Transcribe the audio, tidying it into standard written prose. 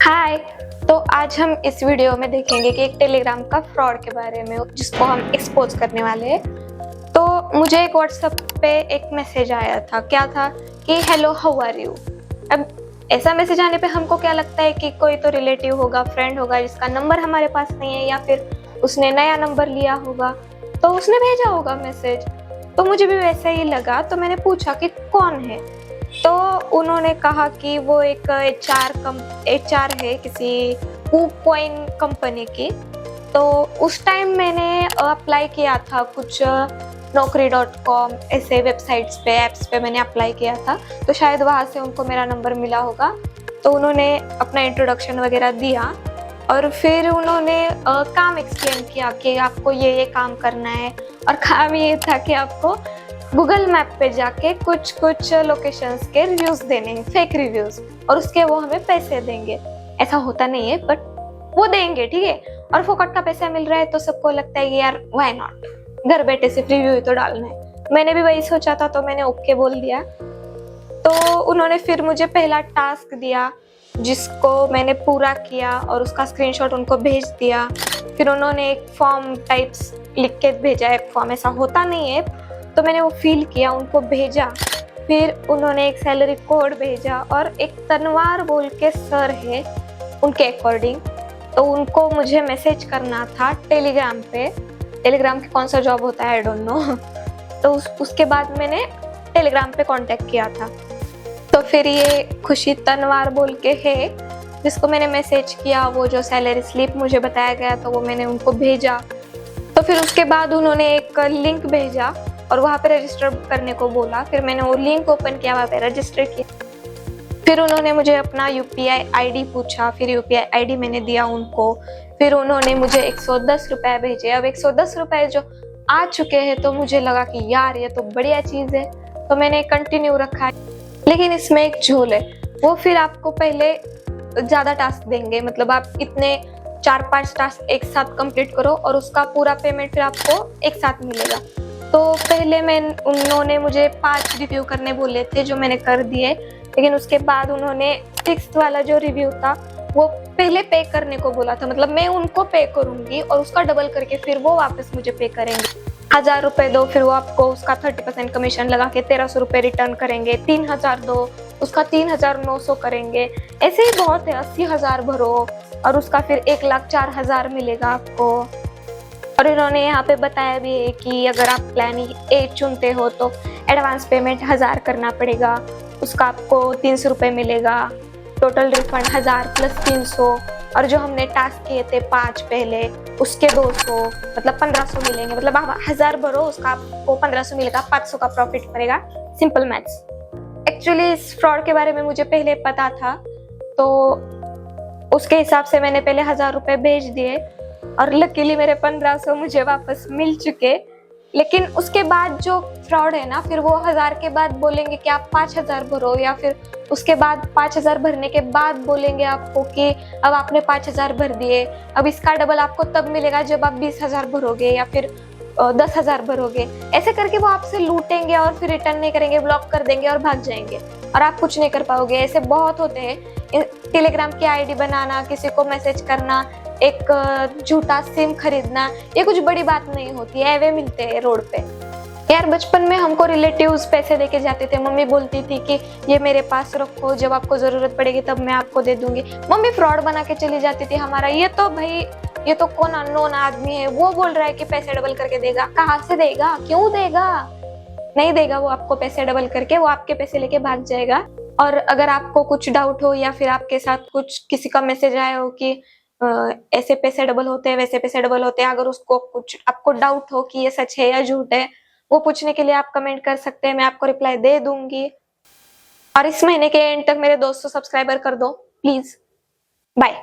हाय। तो आज हम इस वीडियो में देखेंगे कि एक टेलीग्राम का फ्रॉड के बारे में जिसको हम एक्सपोज करने वाले हैं। तो मुझे एक व्हाट्सएप पे एक मैसेज आया था, क्या था कि हेलो हाउ आर यू। अब ऐसा मैसेज आने पे हमको क्या लगता है कि कोई तो रिलेटिव होगा, फ्रेंड होगा जिसका नंबर हमारे पास नहीं है, या फिर उसने नया नंबर लिया होगा तो उसने भेजा होगा मैसेज। तो मुझे भी वैसा ही लगा, तो मैंने पूछा कि कौन है। तो उन्होंने कहा कि वो एक एचआर है किसी कूकॉइन कंपनी की। तो उस टाइम मैंने अप्लाई किया था कुछ naukri.com ऐसे वेबसाइट्स पे, ऐप्स पे मैंने अप्लाई किया था, तो शायद वहाँ से उनको मेरा नंबर मिला होगा। तो उन्होंने अपना इंट्रोडक्शन वगैरह दिया और फिर उन्होंने काम एक्सप्लेन किया कि आपको ये काम करना है। और काम ये था कि आपको गूगल मैप पे जाके कुछ लोकेशंस के रिव्यूज देने हैं, फेक रिव्यूज, और उसके वो हमें पैसे देंगे। ऐसा होता नहीं है बट वो देंगे, ठीक है। और फोकट का पैसा मिल रहा है तो सबको लगता है कि यार व्हाई नॉट, घर बैठे सिर्फ रिव्यू ही तो डालना है। मैंने भी वही सोचा था, तो मैंने ओके बोल दिया। तो उन्होंने फिर मुझे पहला टास्क दिया जिसको मैंने पूरा किया और उसका स्क्रीनशॉट उनको भेज दिया। फिर उन्होंने एक फॉर्म टाइप्स लिख के भेजा, एक फॉर्म, ऐसा होता नहीं है, तो मैंने वो फिल किया, उनको भेजा। फिर उन्होंने एक सैलरी कोड भेजा और एक तनवार बोल के सर है उनके अकॉर्डिंग, तो उनको मुझे मैसेज करना था टेलीग्राम पे। टेलीग्राम की कौन सा जॉब होता है आई डोंट नो। तो उसके बाद मैंने टेलीग्राम पे कांटेक्ट किया था। तो फिर ये खुशी तनवार बोल के है जिसको मैंने मैसेज किया, वो जो सैलरी स्लिप मुझे बताया गया तो वो मैंने उनको भेजा। तो फिर उसके बाद उन्होंने एक लिंक भेजा और वहाँ पे रजिस्टर करने को बोला। फिर मैंने वो लिंक ओपन किया, वहाँ पे रजिस्टर किया। फिर उन्होंने मुझे अपना यूपीआई आईडी पूछा, फिर यूपीआई आईडी मैंने दिया उनको। फिर उन्होंने मुझे 110 रुपये भेजे। अब 110 रुपये जो आ चुके हैं तो मुझे लगा कि यार ये तो बढ़िया चीज़ है, तो मैंने कंटिन्यू रखा। लेकिन इसमें एक झोल है, वो फिर आपको पहले ज़्यादा टास्क देंगे, मतलब आप इतने 4-5 टास्क एक साथ कंप्लीट करो और उसका पूरा पेमेंट फिर आपको एक साथ मिलेगा। तो पहले उन्होंने मुझे 5 रिव्यू करने बोले थे जो मैंने कर दिए, लेकिन उसके बाद उन्होंने 6th वाला जो रिव्यू था वो पहले पे करने को बोला था। मतलब मैं उनको पे करूंगी और उसका डबल करके फिर वो वापस मुझे पे करेंगे। 1000 रुपये दो, फिर वो आपको उसका 30% कमीशन लगा के 1300 रुपये रिटर्न करेंगे। 3000 दो, उसका 3900 करेंगे। ऐसे ही बहुत है। 80,000 भरो और उसका फिर 1,04,000 मिलेगा आपको। और इन्होंने यहाँ पे बताया भी है कि अगर आप प्लान ए चुनते हो तो एडवांस पेमेंट 1000 करना पड़ेगा, उसका आपको 300 रुपये मिलेगा। टोटल रिफंड 1000 प्लस 300, और जो हमने टास्क किए थे 5 पहले उसके 200, मतलब 1500 मिलेंगे। मतलब आप 1000 भरो, उसका आपको 1500 मिलेगा, 500 का प्रॉफिट पड़ेगा। Simple maths. एक्चुअली इस फ्रॉड के बारे में मुझे पहले पता था, तो उसके हिसाब से मैंने पहले 1000 रुपये भेज दिए और लकीली मेरे 1500 मुझे वापस मिल चुके। लेकिन उसके बाद जो फ्रॉड है ना, फिर वो 1000 के बाद बोलेंगे कि आप 5000 भरो, या फिर उसके बाद 5000 भरने के बाद बोलेंगे आपको कि अब आपने 5000 भर दिए, अब इसका डबल आपको तब मिलेगा जब आप 20,000 भरोगे या फिर 10,000 भरोगे। ऐसे करके वो आपसे लूटेंगे और फिर रिटर्न नहीं करेंगे, ब्लॉक कर देंगे और भाग जाएंगे और आप कुछ नहीं कर पाओगे। ऐसे बहुत होते हैं। टेलीग्राम की आईडी बनाना, किसी को मैसेज करना, एक झूठा सिम खरीदना, ये कुछ बड़ी बात नहीं होती है। एवे मिलते हैं रोड पे। यार बचपन में हमको रिलेटिव्स पैसे देके जाते थे। मम्मी बोलती थी कि ये मेरे पास रखो, जब आपको जरूरत पड़ेगी तब मैं आपको दे दूंगी। मम्मी फ्रॉड बना के चली जाती थी हमारा। ये तो भाई, ये तो कौन अननोन आदमी है, वो बोल रहा है कि पैसे डबल करके देगा। कहाँ से देगा, क्यों देगा? नहीं देगा वो आपको पैसे डबल करके, वो आपके पैसे लेके भाग जाएगा। और अगर आपको कुछ डाउट हो या फिर आपके साथ कुछ किसी का मैसेज आया हो कि ऐसे पैसे डबल होते हैं, वैसे पैसे डबल होते हैं, अगर उसको कुछ आपको डाउट हो कि ये सच है या झूठ है, वो पूछने के लिए आप कमेंट कर सकते हैं, मैं आपको रिप्लाई दे दूंगी। और इस महीने के एंड तक मेरे 200 सब्सक्राइबर कर दो प्लीज। बाय।